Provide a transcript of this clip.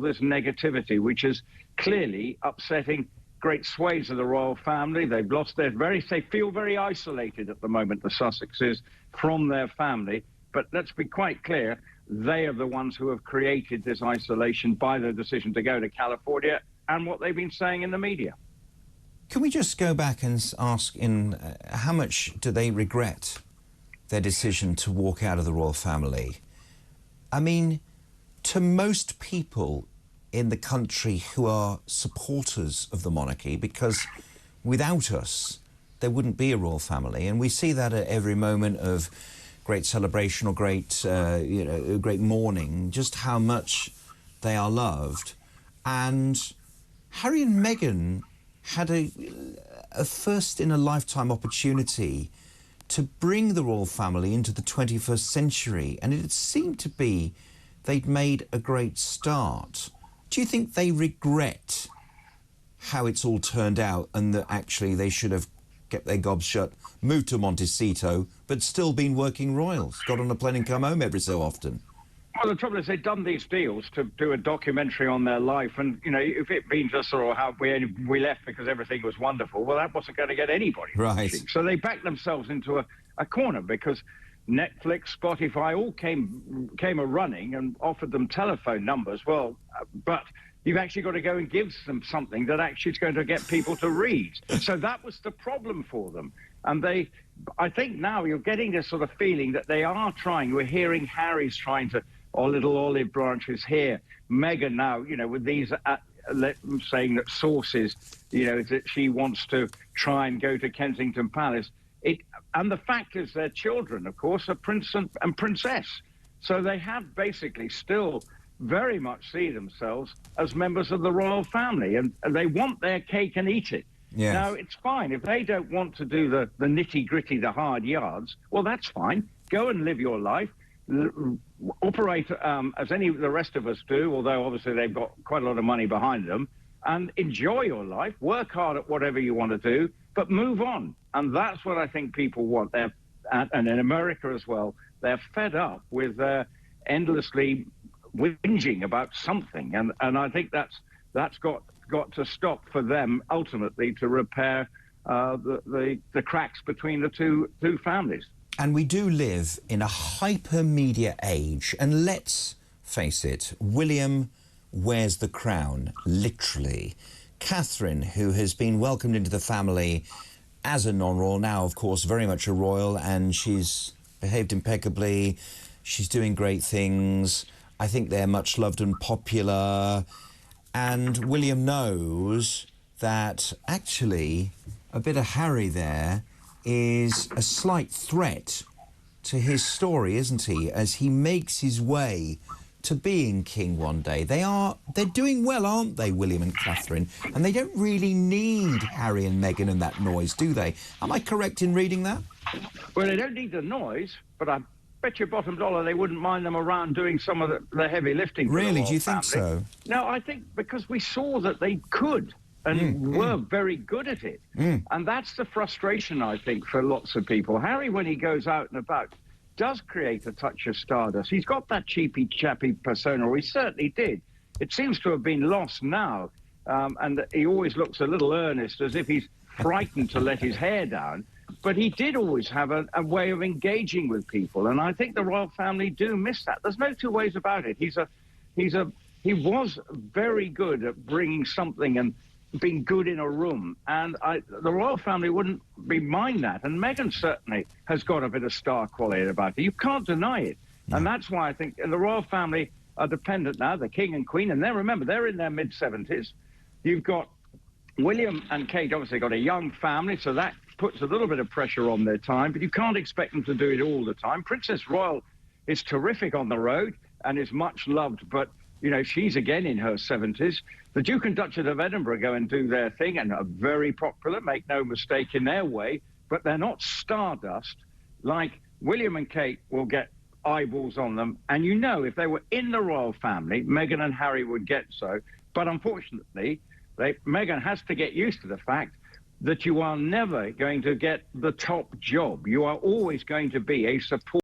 this negativity, which is clearly upsetting great swathes of the royal family. They've lost their they feel very isolated at the moment, the Sussexes, from their family. But let's be quite clear, they are the ones who have created this isolation by their decision to go to California and what they've been saying in the media. Can we just go back and ask how much do they regret their decision to walk out of the royal family? I mean, to most people in the country who are supporters of the monarchy, because without us, there wouldn't be a royal family. And we see that at every moment of great celebration or great, great mourning, just how much they are loved. And Harry and Meghan had a first-in-a-lifetime opportunity to bring the royal family into the 21st century, and it seemed to be they'd made a great start. Do you think they regret how it's all turned out and that actually they should have kept their gobs shut, moved to Montecito, but still been working royals, got on a plane and come home every so often? Well, the trouble is they've done these deals to do a documentary on their life, and, you know, if it means just sort of how we left because everything was wonderful, well, that wasn't going to get anybody. Right. So they backed themselves into a corner because Netflix, Spotify all came a-running and offered them telephone numbers. Well, but you've actually got to go and give them something that actually is going to get people to read. So that was the problem for them. And I think now you're getting this sort of feeling that they are trying. We're hearing Harry's trying to, or little olive branches here. Meghan now, you know, with these saying that sources, you know, that she wants to try and go to Kensington Palace. And the fact is their children, of course, are prince and princess. So they have basically still very much see themselves as members of the royal family, and they want their cake and eat it. Yes. Now, it's fine. If they don't want to do the nitty-gritty, the hard yards, well, that's fine. Go and live your life. Operate as any of the rest of us do, although obviously they've got quite a lot of money behind them, and enjoy your life, work hard at whatever you want to do, but move on. And that's what I think people want. And in America as well, they're fed up with endlessly whinging about something. And I think that's got to stop for them ultimately to repair the cracks between the two families. And we do live in a hyper-media age, and let's face it, William wears the crown, literally. Catherine, who has been welcomed into the family as a non-royal, now, of course, very much a royal, and she's behaved impeccably. She's doing great things. I think they're much loved and popular. And William knows that, actually, a bit of Harry there is a slight threat to his story, isn't he, as he makes his way to being king one day. They're doing well, aren't they, William and Catherine? And they don't really need Harry and Meghan and that noise, do they? Am I correct in reading that? Well, they don't need the noise, but I bet your bottom dollar they wouldn't mind them around doing some of the heavy lifting. Really? Do you think so? No, I think because we saw that they could and were very good at it. And that's the frustration, I think, for lots of people. Harry, when he goes out and about, does create a touch of stardust. He's got that cheapy, chappy persona, or he certainly did. It seems to have been lost now, and he always looks a little earnest, as if he's frightened to let his hair down. But he did always have a way of engaging with people, and I think the royal family do miss that. There's no two ways about it. He was very good at bringing something and being good in a room, and the royal family wouldn't mind that. And Meghan certainly has got a bit of star quality about her. You can't deny it. Yeah. And that's why I think the royal family are dependent now, the king and queen, and remember, they're in their mid-70s. You've got William and Kate, obviously got a young family, so that puts a little bit of pressure on their time, but you can't expect them to do it all the time. Princess Royal is terrific on the road and is much loved, but, you know, she's again in her 70s. The Duke and Duchess of Edinburgh go and do their thing and are very popular, make no mistake, in their way, but they're not stardust like William and Kate will get eyeballs on them. And you know, if they were in the royal family, Meghan and Harry would get so. But unfortunately, Meghan has to get used to the fact that you are never going to get the top job. You are always going to be a support